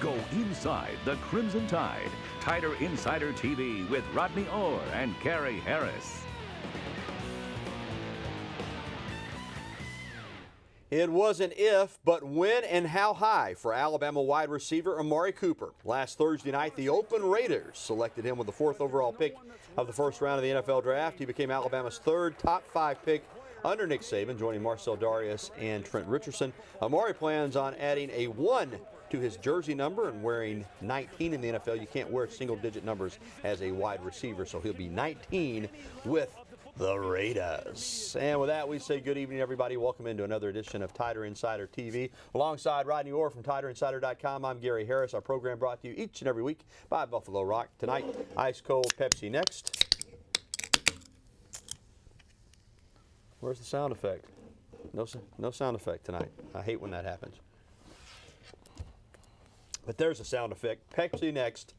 Go inside the Crimson Tide. Tider Insider TV with Rodney Orr and Gary Harris. It wasn't if, but when and how high for Alabama wide receiver Amari Cooper. Last Thursday night, the Oakland Raiders selected him with the 4th overall pick of the first round of the NFL Draft. He became Alabama's 3rd top 5 pick under Nick Saban, joining Marcel Darius and Trent Richardson. Amari plans on adding a 1 to his jersey number and wearing 19 in the NFL. You can't wear single-digit numbers as a wide receiver, so he'll be 19 with the Raiders. And with that, we say good evening, everybody. Welcome into another edition of Tider Insider TV. Alongside Rodney Orr from TiderInsider.com, I'm Gary Harris. Our program brought to you each and every week by Buffalo Rock. Tonight, ice cold Pepsi next. Where's the sound effect? No sound effect tonight. I hate when that happens. But there's a sound effect. Pepsi next.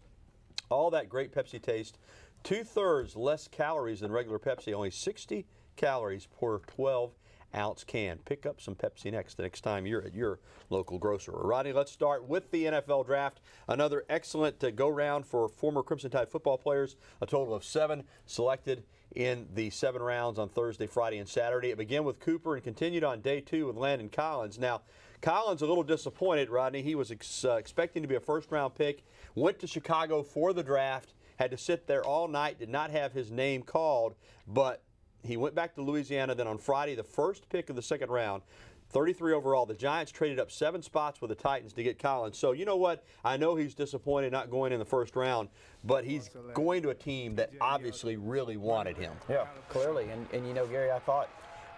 All that great Pepsi taste. 2/3 less calories than regular Pepsi, only 60 calories per 12-ounce can. Pick up some Pepsi next the next time you're at your local grocer. Rodney, let's start with the NFL Draft. Another excellent go-round for former Crimson Tide football players. A total of 7 selected in the 7 rounds on Thursday, Friday, and Saturday. It began with Cooper and continued on day 2 with Landon Collins. Now, Collins a little disappointed, Rodney. He was expecting to be a first-round pick, went to Chicago for the draft, had to sit there all night, did not have his name called, but he went back to Louisiana. Then on Friday, the first pick of the 2nd round, 33 overall. The Giants traded up 7 spots with the Titans to get Collins. So you know what? I know he's disappointed not going in the first round, but he's going to a team that obviously really wanted him. Yeah, clearly. And you know, Gary, I thought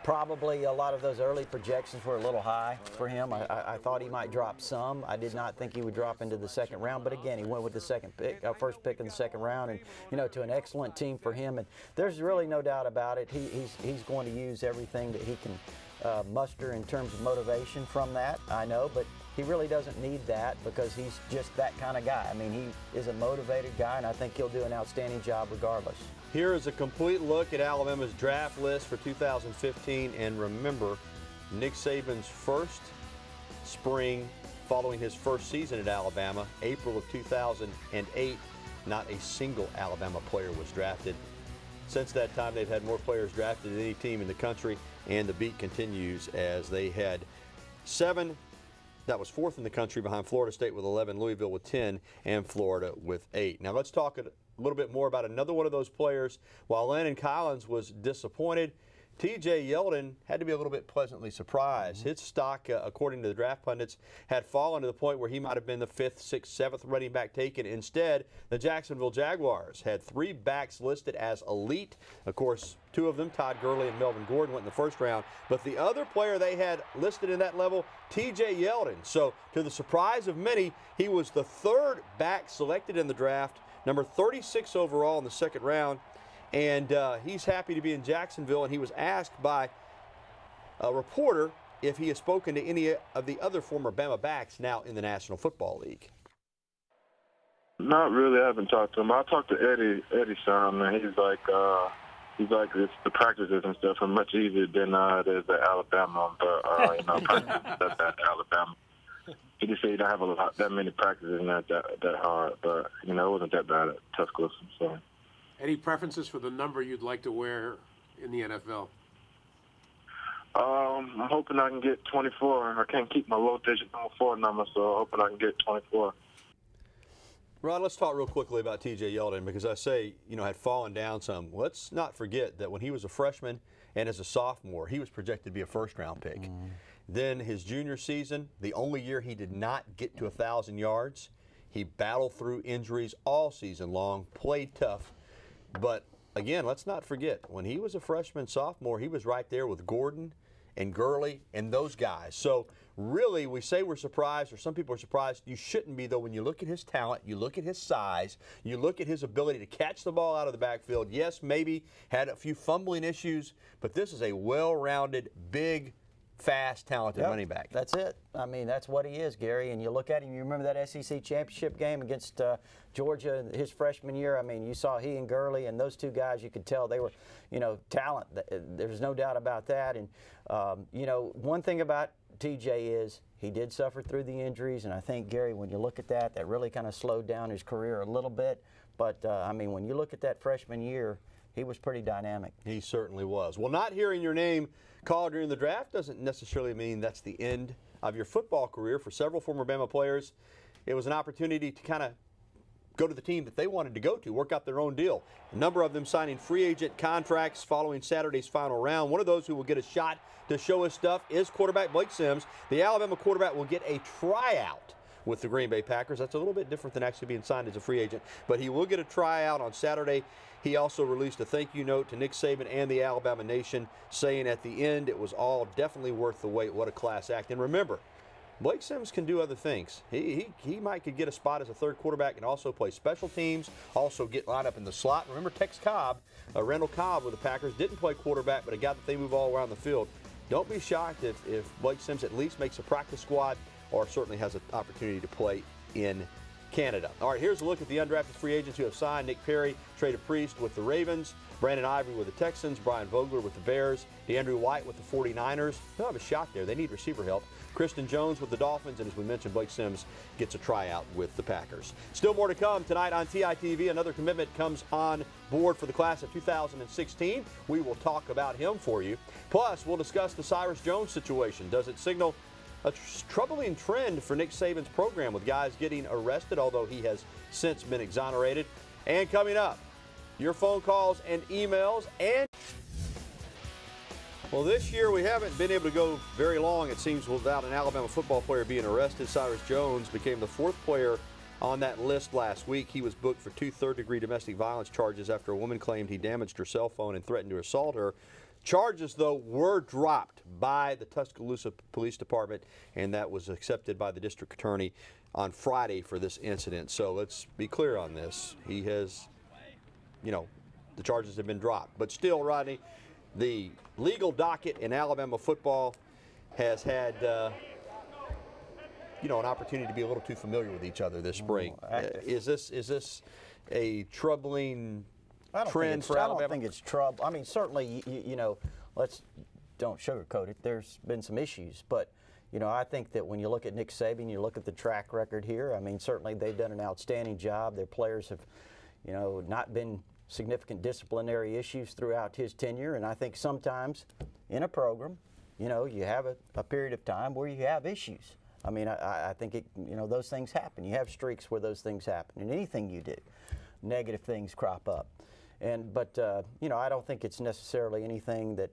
probably a lot of those early projections were a little high for him. I thought he might drop some. I did not think he would drop into the 2nd round, but again, he went with the first pick in the 2nd round, and you know, to an excellent team for him. And there's really no doubt about it. He's going to use everything that he can muster in terms of motivation from that, I know, but he really doesn't need that because he's just that kind of guy. I mean, he is a motivated guy, and I think he'll do an outstanding job regardless. Here is a complete look at Alabama's draft list for 2015, and remember, Nick Saban's first spring following his first season at Alabama, April of 2008, not a single Alabama player was drafted. Since that time, they've had more players drafted than any team in the country, and the beat continues as they had 7. That was 4th in the country behind Florida State with 11, Louisville with 10, and Florida with 8. Now let's talk a little bit more about another one of those players. While Landon Collins was disappointed, T.J. Yeldon had to be a little bit pleasantly surprised. His stock, according to the draft pundits, had fallen to the point where he might have been the 5th, 6th, 7th running back taken. Instead, the Jacksonville Jaguars had 3 backs listed as elite. Of course, 2 of them, Todd Gurley and Melvin Gordon, went in the first round. But the other player they had listed in that level, T.J. Yeldon. So, to the surprise of many, he was the 3rd back selected in the draft, number 36 overall in the 2nd round. And he's happy to be in Jacksonville, and he was asked by a reporter if he has spoken to any of the other former Bama backs now in the National Football League. Not really. I haven't talked to him. I talked to Eddie some, and he's like it's the practices and stuff are much easier than it is at Alabama. But you know, practices at Alabama. He just said he don't have that many practices and that hard. But you know, it wasn't that bad at Tuscaloosa. So. Any preferences for the number you'd like to wear in the NFL? I'm hoping I can get 24. I can't keep my low-digit number 4 number, so I'm hoping I can get 24. Ron, let's talk real quickly about T.J. Yeldon because I say, you know, had fallen down some. Let's not forget that when he was a freshman and as a sophomore, he was projected to be a first-round pick. Then his junior season, the only year he did not get to 1,000 yards, he battled through injuries all season long, played tough. But, again, let's not forget, when he was a freshman, sophomore, he was right there with Gordon and Gurley and those guys. So, really, we say we're surprised, or some people are surprised. You shouldn't be, though, when you look at his talent, you look at his size, you look at his ability to catch the ball out of the backfield. Yes, maybe had a few fumbling issues, but this is a well-rounded, big, fast, talented running back. That's it. I mean, that's what he is, Gary. And you look at him, you remember that SEC championship game against Georgia his freshman year? I mean, you saw he and Gurley and those 2 guys, you could tell they were, you know, talent. There's no doubt about that. And, you know, one thing about TJ is He did suffer through the injuries, and I think, Gary, when you look at that, that really kind of slowed down his career a little bit. But, I mean, when you look at that freshman year, he was pretty dynamic. He certainly was. Well, not hearing your name called during the draft doesn't necessarily mean that's the end of your football career. For several former Bama players, it was an opportunity to kind of go to the team that they wanted to go to, work out their own deal. A number of them signing free agent contracts following Saturday's final round. One of those who will get a shot to show his stuff is quarterback Blake Sims. The Alabama quarterback will get a tryout with the Green Bay Packers. That's a little bit different than actually being signed as a free agent, but he will get a tryout on Saturday. He also released a thank you note to Nick Saban and the Alabama Nation, saying at the end it was all definitely worth the wait. What a class act. And remember, Blake Sims can do other things. He might could get a spot as a third quarterback and also play special teams, also get lined up in the slot. Remember Tex Cobb, Randall Cobb with the Packers, didn't play quarterback, but a guy that they move all around the field. Don't be shocked if Blake Sims at least makes a practice squad or certainly has an opportunity to play in Canada. All right, here's a look at the undrafted free agents who have signed. Nick Perry, traded Priest with the Ravens, Brandon Ivory with the Texans, Brian Vogler with the Bears, DeAndre White with the 49ers. They'll have a shot there. They need receiver help. Kristen Jones with the Dolphins, and as we mentioned, Blake Sims gets a tryout with the Packers. Still more to come tonight on TITV. Another commitment comes on board for the class of 2016. We will talk about him for you. Plus, we'll discuss the Cyrus Jones situation. Does it signal a troubling trend for Nick Saban's program with guys getting arrested, although he has since been exonerated? And coming up, your phone calls and emails. And well, this year we haven't been able to go very long, it seems, without an Alabama football player being arrested. Cyrus Jones became the fourth player on that list last week. He was booked for 2 third-degree domestic violence charges after a woman claimed he damaged her cell phone and threatened to assault her. Charges, though, were dropped by the Tuscaloosa Police Department, and that was accepted by the district attorney on Friday for this incident. So let's be clear on this. He has, the charges have been dropped. But still, Rodney, the legal docket in Alabama football has had, an opportunity to be a little too familiar with each other this spring. Is this a troubling trend for Alabama? I don't think it's trouble. I mean, certainly, let's don't sugarcoat it. There's been some issues, but I think that when you look at Nick Saban, you look at the track record here. I mean, certainly they've done an outstanding job. Their players have, not been significant disciplinary issues throughout his tenure, and I think sometimes in a program, you have a period of time where you have issues. I mean, I think those things happen. You have streaks where those things happen. In anything you do, negative things crop up. But I don't think it's necessarily anything that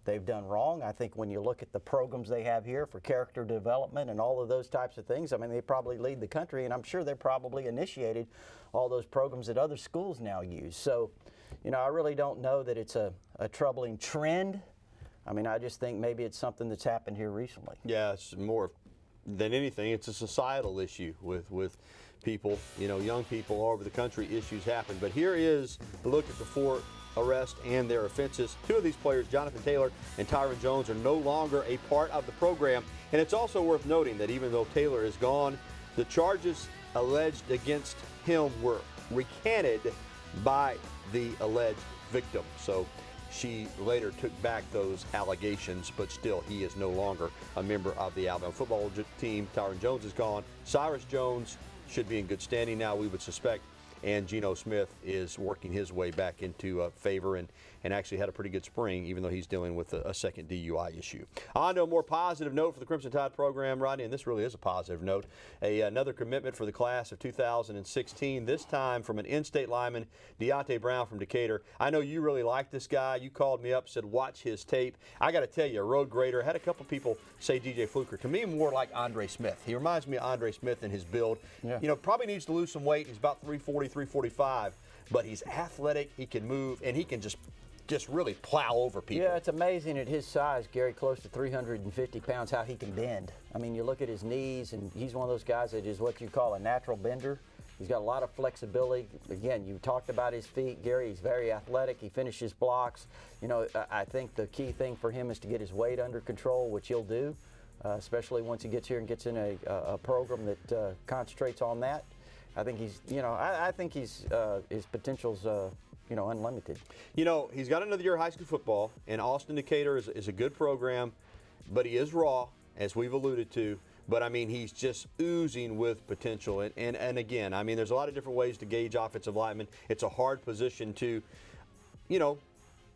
they've done wrong. I think when you look at the programs they have here for character development and all of those types of things, I mean, they probably lead the country, and I'm sure they probably initiated all those programs that other schools now use. So, I really don't know that it's a troubling trend. I mean, I just think maybe it's something that's happened here recently. Yeah, it's more than anything, it's a societal issue with people, young people all over the country. Issues happen. But here is a look at the 4 arrests and their offenses. 2 of these players, Jonathan Taylor and Tyron Jones, are no longer a part of the program. And it's also worth noting that even though Taylor is gone, the charges alleged against him were recanted by the alleged victim. So she later took back those allegations, but still he is no longer a member of the Alabama football team. Tyron Jones is gone. Cyrus Jones should be in good standing now, we would suspect. And Geno Smith is working his way back into favor and actually had a pretty good spring, even though he's dealing with a second DUI issue. On to a more positive note for the Crimson Tide program, Rodney, and this really is a positive note. Another commitment for the class of 2016, this time from an in-state lineman, Deontay Brown from Decatur. I know you really like this guy. You called me up, said watch his tape. I got to tell you, a road grader. Had a couple people say DJ Fluker. To me, more like Andre Smith. He reminds me of Andre Smith in his build. Yeah. Probably needs to lose some weight. He's about 340, 345, but he's athletic. He can move, and he can just really plow over people. Yeah, it's amazing at his size, Gary, close to 350 pounds, how he can bend. I mean, you look at his knees, and he's one of those guys that is what you call a natural bender. He's got a lot of flexibility. Again, you talked about his feet, Gary. He's very athletic. He finishes blocks. I think the key thing for him is to get his weight under control, which he'll do, especially once he gets here and gets in a program that concentrates on that. I think he's, I think his potential's, unlimited. He's got another year of high school football, and Austin Decatur is a good program, but he is raw, as we've alluded to. but I mean, he's just oozing with potential. And again, I mean, there's a lot of different ways to gauge offensive linemen. It's a hard position to, you know,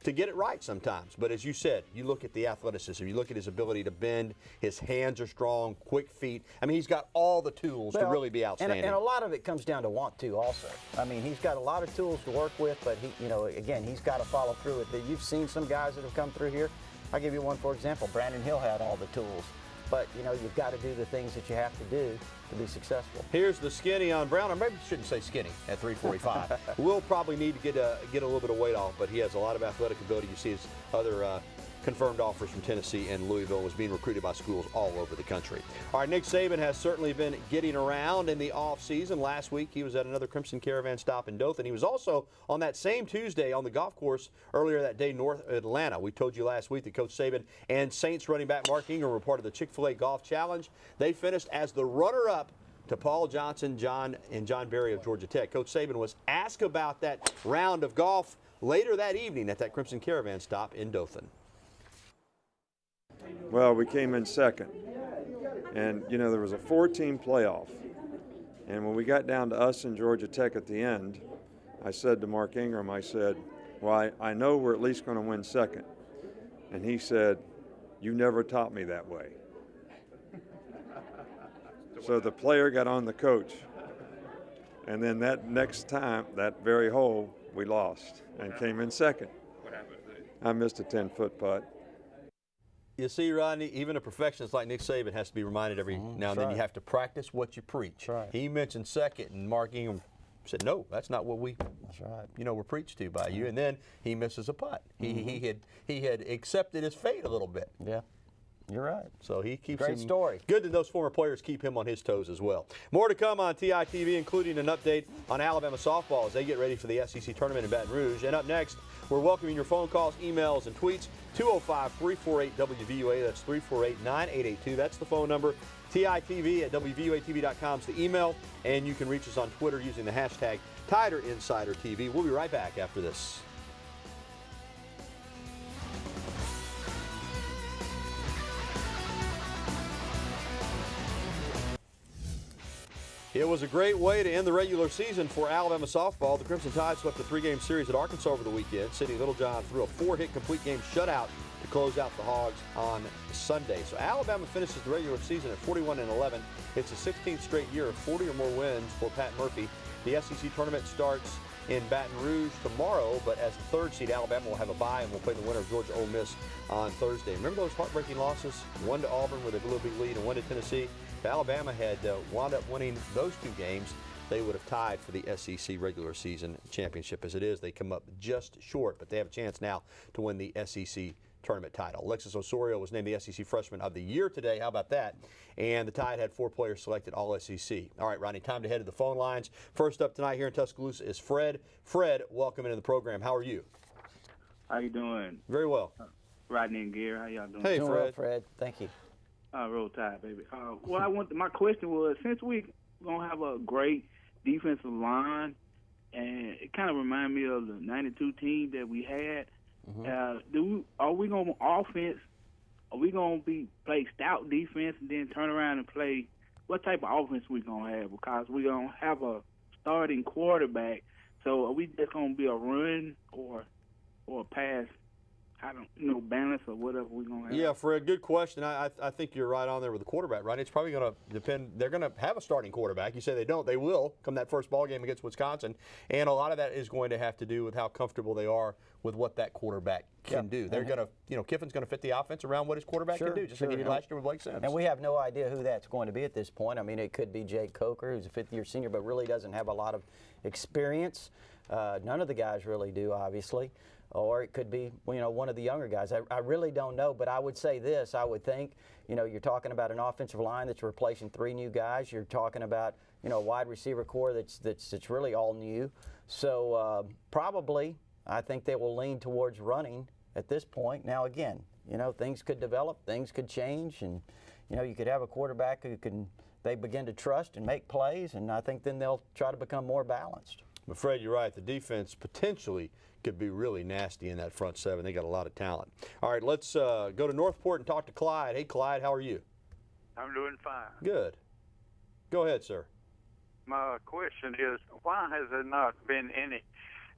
to get it right sometimes. But as you said, you look at the athleticism, you look at his ability to bend, his hands are strong, quick feet. I mean, he's got all the tools to really be outstanding. And a lot of it comes down to want to also. I mean, he's got a lot of tools to work with, but he, you know, again, he's got to follow through with it. You've seen some guys that have come through here. I'll give you one for example. Brandon Hill had all the tools. But, you know, you've got to do the things that you have to do to be successful. Here's the skinny on Brown. Or maybe you shouldn't say skinny at 345. We'll probably need to get a little bit of weight off, but he has a lot of athletic ability. You see his other confirmed offers from Tennessee and Louisville, was being recruited by schools all over the country. All right, Nick Saban has certainly been getting around in the offseason. Last week, he was at another Crimson Caravan stop in Dothan. He was also on that same Tuesday on the golf course earlier that day, north Atlanta. We told you last week that Coach Saban and Saints running back Mark Ingram were part of the Chick-fil-A Golf Challenge. They finished as the runner-up to Paul Johnson, John Berry of Georgia Tech. Coach Saban was asked about that round of golf later that evening at that Crimson Caravan stop in Dothan. Well, we came in second, and you know there was a 4-team playoff, and when we got down to us and Georgia Tech at the end, I said to Mark Ingram, I said, well, I know we're at least going to win second, and he said, you never taught me that way. So the player got on the coach, and then that next time, that very hole, we lost and came in second. What happened? I missed a 10-foot putt. You see, Rodney, even a perfectionist like Nick Saban has to be reminded every now and then. You have to practice what you preach. Right. He mentioned second, and Mark Ingram said, no, that's not what we were preached to by you. And then he misses a putt. He had accepted his fate a little bit. Yeah. You're right. So he keeps Great him, story. Good that those former players keep him on his toes as well. More to come on TITV, including an update on Alabama softball as they get ready for the SEC tournament in Baton Rouge. And up next, we're welcoming your phone calls, emails, and tweets. 205-348-WVUA. That's 348-9882. That's the phone number. TITV at WVUATV.com is the email. And you can reach us on Twitter using the hashtag TiderInsiderTV. We'll be right back after this. It was a great way to end the regular season for Alabama softball. The Crimson Tide swept a 3-game series at Arkansas over the weekend. Sidney Littlejohn threw a 4-hit complete game shutout to close out the Hogs on Sunday. So Alabama finishes the regular season at 41-11. It's a 16th straight year of 40 or more wins for Pat Murphy. The SEC tournament starts in Baton Rouge tomorrow, but as the third seed, Alabama will have a bye and will play the winner of Georgia Ole Miss on Thursday. Remember those heartbreaking losses? One to Auburn where they blew a big lead and one to Tennessee. If Alabama had wound up winning those 2 games, they would have tied for the SEC regular season championship. As it is, they come up just short, but they have a chance now to win the SEC tournament title. Alexis Osorio was named the SEC Freshman of the Year today. How about that? And the Tide had 4 players selected all SEC. All right, Rodney, time to head to the phone lines. First up tonight here in Tuscaloosa is Fred. Fred, welcome into the program. How are you? How you doing? Very well. Rodney and Gary, how y'all doing? Hey, Doing Fred. well, Fred. Thank you. Roll Tide, baby. My question was, since we're going to have a great defensive line, and it kind of reminds me of the 92 team that we had, are we going to offense, are we going to play stout defense and then turn around and play, what type of offense we going to have? Because we're going to have a starting quarterback, so are we just going to be a run or a pass? I don't balance or whatever we're going to have. Yeah, Fred, good question. I think you're right on there with the quarterback, right? It's probably going to depend. They're going to have a starting quarterback. You say they don't. They will come that first ball game against Wisconsin. And a lot of that is going to have to do with how comfortable they are with what that quarterback can do. They're going to, Kiffin's going to fit the offense around what his quarterback can do, just like he did last year with Blake Sims. And we have no idea who that's going to be at this point. I mean, it could be Jake Coker, who's a 5th-year senior, but really doesn't have a lot of experience. None of the guys really do, obviously. Or it could be, one of the younger guys. I really don't know, but I would say this. I would think, you're talking about an offensive line that's replacing 3 new guys. You're talking about, a wide receiver core that's really all new. So probably, I think they will lean towards running at this point. Now, again, things could develop, things could change, and, you could have a quarterback who they begin to trust and make plays, and I think then they'll try to become more balanced. But Fred, you're right. The defense potentially could be really nasty in that front 7. They got a lot of talent. All right, let's go to Northport and talk to Clyde. Hey, Clyde, how are you? I'm doing fine. Good. Go ahead, sir. My question is, why has there not been any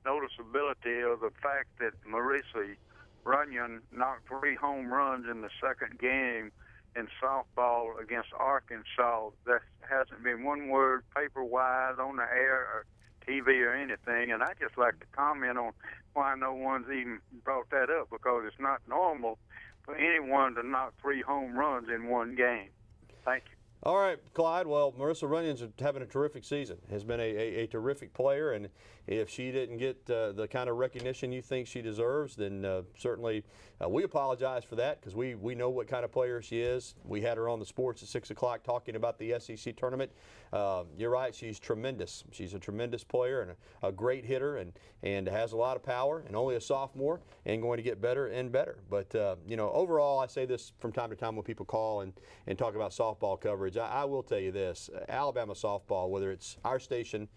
noticeability of the fact that Marissa Runyon knocked 3 home runs in the second game in softball against Arkansas? There hasn't been one word paper-wise on the air or TV or anything, and I'd just like to comment on why no one's even brought that up, because it's not normal for anyone to knock 3 home runs in one game. Thank you. All right, Clyde. Well, Marissa Runyon's having a terrific season. Has been a terrific player, and if she didn't get the kind of recognition you think she deserves, then certainly we apologize for that, because we know what kind of player she is. We had her on the sports at 6 o'clock talking about the SEC tournament. You're right, she's tremendous. She's a tremendous player and a great hitter, and has a lot of power, and only a sophomore, and going to get better and better. But you know, overall, I say this from time to time when people call and talk about softball coverage. I will tell you this: Alabama softball, whether it's our station,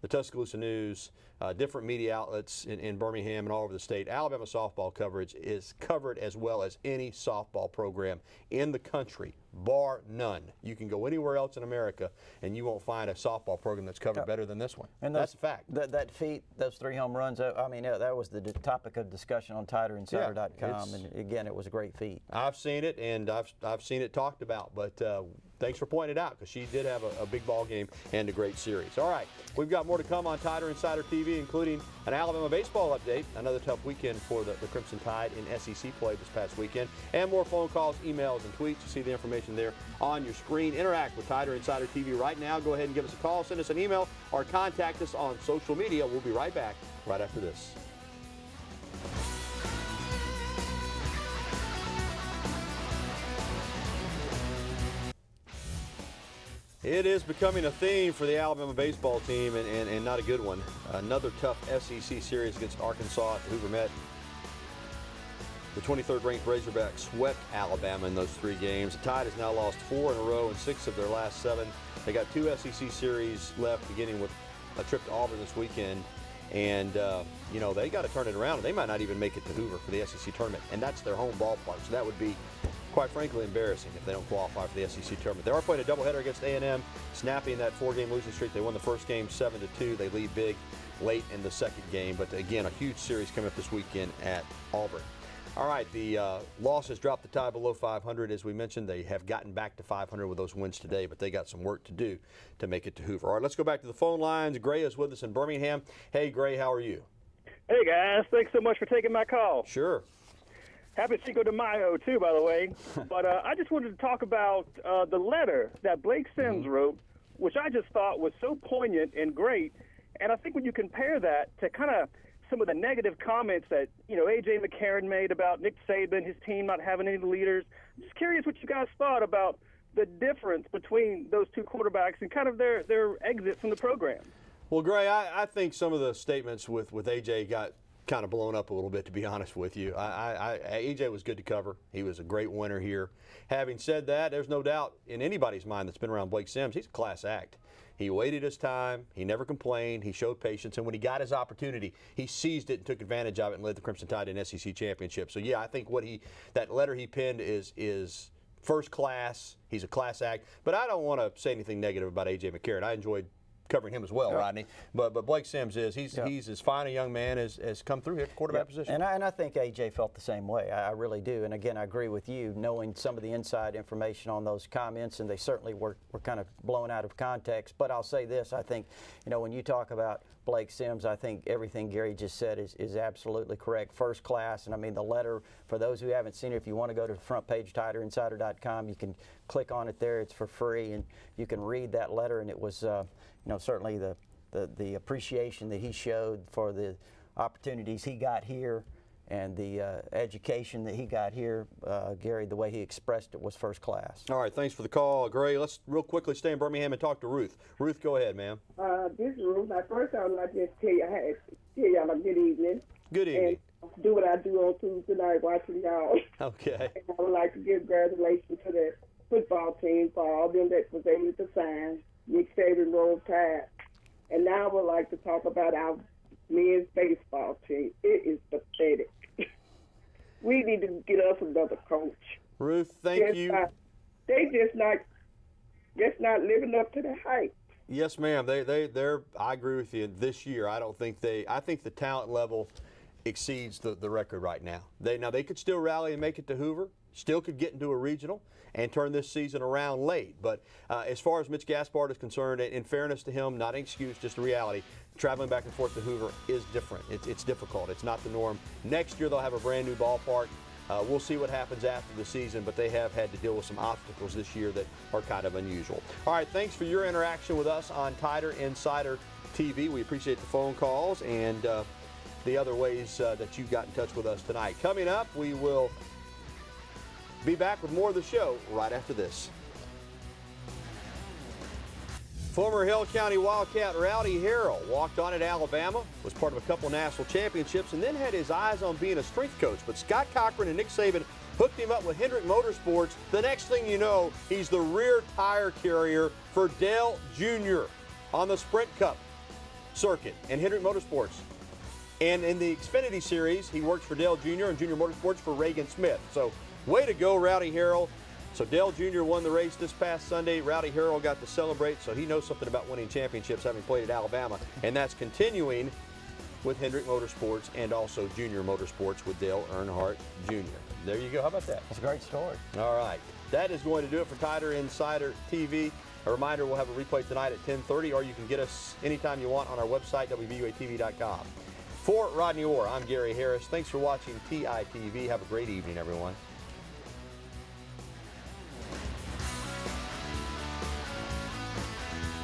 the Tuscaloosa News, different media outlets in Birmingham and all over the state, Alabama softball coverage is covered as well as any softball program in the country, bar none. You can go anywhere else in America and you won't find a softball program that's covered better than this one. And that's a fact. That feat, those 3 home runs, I mean, that was the topic of discussion on TiderInsider.com, and again, it was a great feat. I've seen it, and I've seen it talked about, but thanks for pointing it out, because she did have a big ball game and a great series. All right, we've got more to come on Tider Insider TV, including an Alabama baseball update, another tough weekend for the Crimson Tide in SEC play this past weekend, and more phone calls, emails, and tweets. You see the information there on your screen. Interact with Tider Insider TV right now. Go ahead and give us a call, send us an email, or contact us on social media. We'll be right back right after this. It is becoming a theme for the Alabama baseball team, and not a good one. Another tough SEC series against Arkansas at Hoover Met. The 23rd ranked Razorbacks swept Alabama in those 3 games. The Tide has now lost 4 in a row in 6 of their last 7. They got 2 SEC series left, beginning with a trip to Auburn this weekend. And, you know, they got to turn it around, and they might not even make it to Hoover for the SEC tournament. And that's their home ballpark, so that would be, quite frankly, embarrassing if they don't qualify for the SEC tournament. They are playing a doubleheader against A&M, snapping that 4-game losing streak. They won the first game 7-2. They lead big late in the second game. But, again, a huge series coming up this weekend at Auburn. All right, the losses dropped the Tide below 500. As we mentioned, they have gotten back to 500 with those wins today, but they got some work to do to make it to Hoover. All right, let's go back to the phone lines. Gray is with us in Birmingham. Hey, Gray, how are you? Hey, guys. Thanks so much for taking my call. Sure. Happy Cinco de Mayo, too, by the way. But I just wanted to talk about the letter that Blake Sims wrote, which I just thought was so poignant and great. And I think when you compare that to kind of some of the negative comments that, you know, A.J. McCarron made about Nick Saban, his team not having any leaders, I'm just curious what you guys thought about the difference between those 2 quarterbacks and kind of their exit from the program. Well, Gray, I think some of the statements with A.J. got kind of blown up a little bit, to be honest with you. A.J. was good to cover. He was a great winner here. Having said that, there's no doubt in anybody's mind that's been around Blake Sims, he's a class act. He waited his time. He never complained. He showed patience. And when he got his opportunity, he seized it and took advantage of it and led the Crimson Tide in SEC championship. So, yeah, I think that letter he penned is first class. He's a class act. But I don't want to say anything negative about A.J. McCarron. I enjoyed covering him as well, Rodney. But Blake Sims he's as fine a young man as come through here at the quarterback position. And I think A.J. felt the same way. I really do. And again, I agree with you, knowing some of the inside information on those comments, and they certainly were kind of blown out of context. But I'll say this: I think, you know, when you talk about Blake Sims, I think everything Gary just said is absolutely correct. First class. And I mean, the letter, for those who haven't seen it, if you want to go to the front page, TiderInsider.com, you can click on it there. It's for free, and you can read that letter. And it was, you know, certainly the appreciation that he showed for the opportunities he got here and the education that he got here. Gary, the way he expressed it was first class. All right, thanks for the call, Gray. Let's real quickly stay in Birmingham and talk to Ruth. Ruth, go ahead, ma'am. This is Ruth. First, I would like to just tell y'all a good evening. Good evening. And do what I do on Tuesday night, watching y'all. Okay. And I would like to give congratulations to the football team for all them that was able to sign. Nick Saban Roll Tide. And now I would like to talk about our men's baseball team. It is pathetic. We need to get us another coach. Ruth, thank you. They just not just not living up to the hype. Yes, ma'am. They're. I agree with you. This year, I think the talent level exceeds the record right now. They could still rally and make it to Hoover. Still could get into a regional and turn this season around late. But as far as Mitch Gaspard is concerned, in fairness to him, not an excuse, just a reality, traveling back and forth to Hoover is different. It's difficult. It's not the norm. Next year, they'll have a brand new ballpark. We'll see what happens after the season, but they have had to deal with some obstacles this year that are kind of unusual. All right, thanks for your interaction with us on Tider Insider TV. We appreciate the phone calls and the other ways that you got in touch with us tonight. Coming up, we will be back with more of the show right after this. Former Hill County Wildcat Rowdy Harrell walked on at Alabama, was part of a couple national championships, and then had his eyes on being a strength coach. But Scott Cochran and Nick Saban hooked him up with Hendrick Motorsports. The next thing you know, he's the rear tire carrier for Dale Jr. on the Sprint Cup circuit and Hendrick Motorsports. And in the Xfinity Series, he works for Dale Jr. and Junior Motorsports for Reagan Smith. So way to go, Rowdy Harrell. So Dale Jr. won the race this past Sunday. Rowdy Harrell got to celebrate, so he knows something about winning championships, having played at Alabama. And that's continuing with Hendrick Motorsports and also Junior Motorsports with Dale Earnhardt Jr. There you go. How about that? That's a great story. All right. That is going to do it for Tider Insider TV. A reminder, we'll have a replay tonight at 10:30, or you can get us anytime you want on our website, WVUATV.com. For Rodney Orr, I'm Gary Harris. Thanks for watching TITV. Have a great evening, everyone.